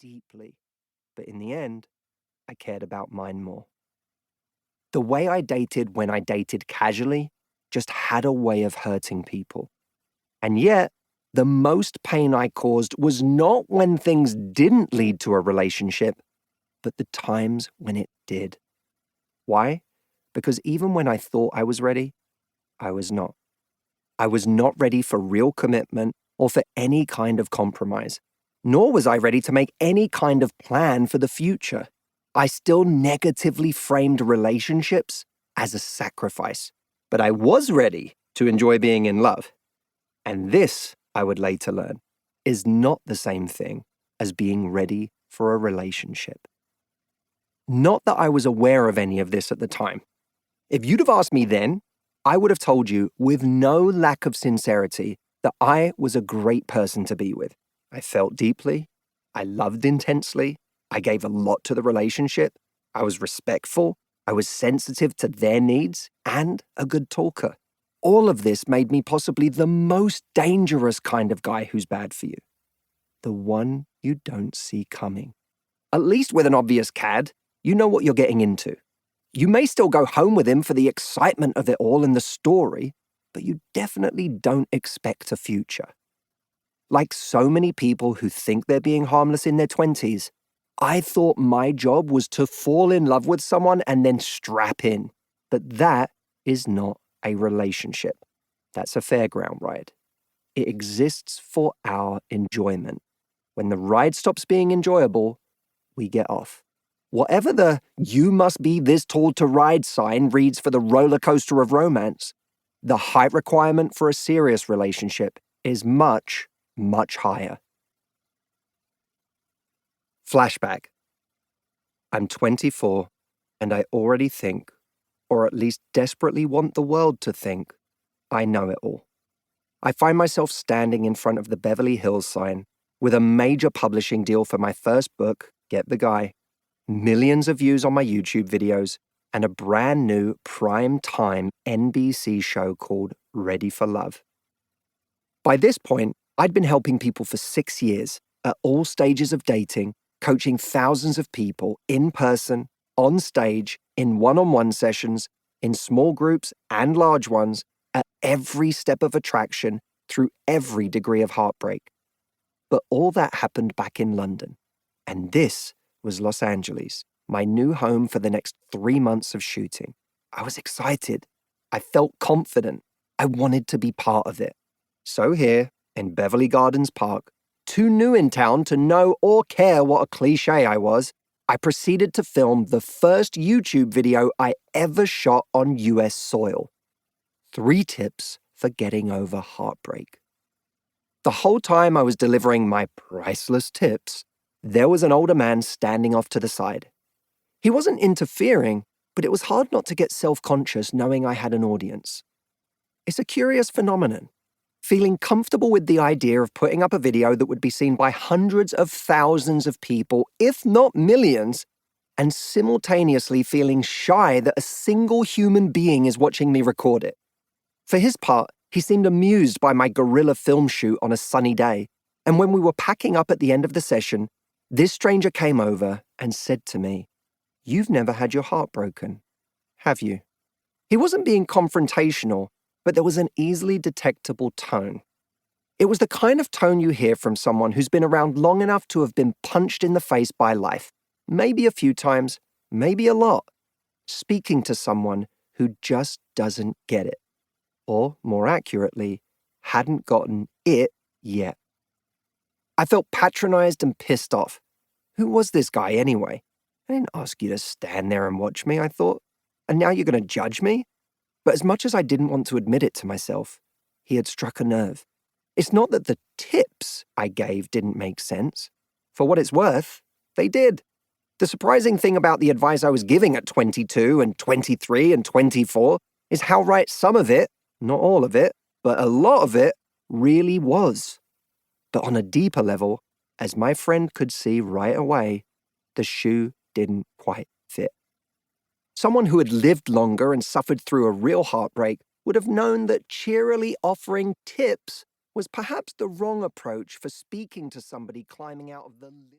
deeply. But in the end, I cared about mine more. The way I dated when I dated casually just had a way of hurting people. And yet, the most pain I caused was not when things didn't lead to a relationship, but the times when it did. Why? Because even when I thought I was ready, I was not. I was not ready for real commitment or for any kind of compromise, nor was I ready to make any kind of plan for the future. I still negatively framed relationships as a sacrifice, but I was ready to enjoy being in love. And this, I would later learn, is not the same thing as being ready for a relationship. Not that I was aware of any of this at the time. If you'd have asked me then, I would have told you with no lack of sincerity that I was a great person to be with. I felt deeply. I loved intensely. I gave a lot to the relationship. I was respectful. I was sensitive to their needs and a good talker. All of this made me possibly the most dangerous kind of guy who's bad for you. The one you don't see coming. At least with an obvious cad, you know what you're getting into. You may still go home with him for the excitement of it all and the story, but you definitely don't expect a future. Like so many people who think they're being harmless in their 20s, I thought my job was to fall in love with someone and then strap in. But that is not a relationship. That's a fairground ride. It exists for our enjoyment. When the ride stops being enjoyable, we get off. Whatever the "you must be this tall to ride" sign reads for the roller coaster of romance, the height requirement for a serious relationship is much, much higher. Flashback. I'm 24, and I already think, or at least desperately want the world to think, I know it all. I find myself standing in front of the Beverly Hills sign with a major publishing deal for my first book, Get the Guy, millions of views on my YouTube videos, and a brand new prime-time NBC show called Ready for Love. By this point, I'd been helping people for 6 years at all stages of dating, coaching thousands of people in person, on stage, in one-on-one sessions, in small groups and large ones, at every step of attraction, through every degree of heartbreak. But all that happened back in London. And this was Los Angeles, my new home for the next 3 months of shooting. I was excited. I felt confident. I wanted to be part of it. So here, in Beverly Gardens Park, too new in town to know or care what a cliche I was, I proceeded to film the first YouTube video I ever shot on US soil. 3 tips for getting over heartbreak. The whole time I was delivering my priceless tips, there was an older man standing off to the side. He wasn't interfering, but it was hard not to get self-conscious knowing I had an audience. It's a curious phenomenon. Feeling comfortable with the idea of putting up a video that would be seen by hundreds of thousands of people, if not millions, and simultaneously feeling shy that a single human being is watching me record it. For his part, he seemed amused by my guerrilla film shoot on a sunny day, and when we were packing up at the end of the session, this stranger came over and said to me, "You've never had your heart broken, have you?" He wasn't being confrontational, but there was an easily detectable tone. It was the kind of tone you hear from someone who's been around long enough to have been punched in the face by life, maybe a few times, maybe a lot, speaking to someone who just doesn't get it, or more accurately, hadn't gotten it yet. I felt patronized and pissed off. Who was this guy anyway? I didn't ask you to stand there and watch me, I thought. And now you're going to judge me? But as much as I didn't want to admit it to myself, he had struck a nerve. It's not that the tips I gave didn't make sense. For what it's worth, they did. The surprising thing about the advice I was giving at 22 and 23 and 24 is how right some of it, not all of it, but a lot of it, really was. But on a deeper level, as my friend could see right away, the shoe didn't quite fit. Someone who had lived longer and suffered through a real heartbreak would have known that cheerily offering tips was perhaps the wrong approach for speaking to somebody climbing out of the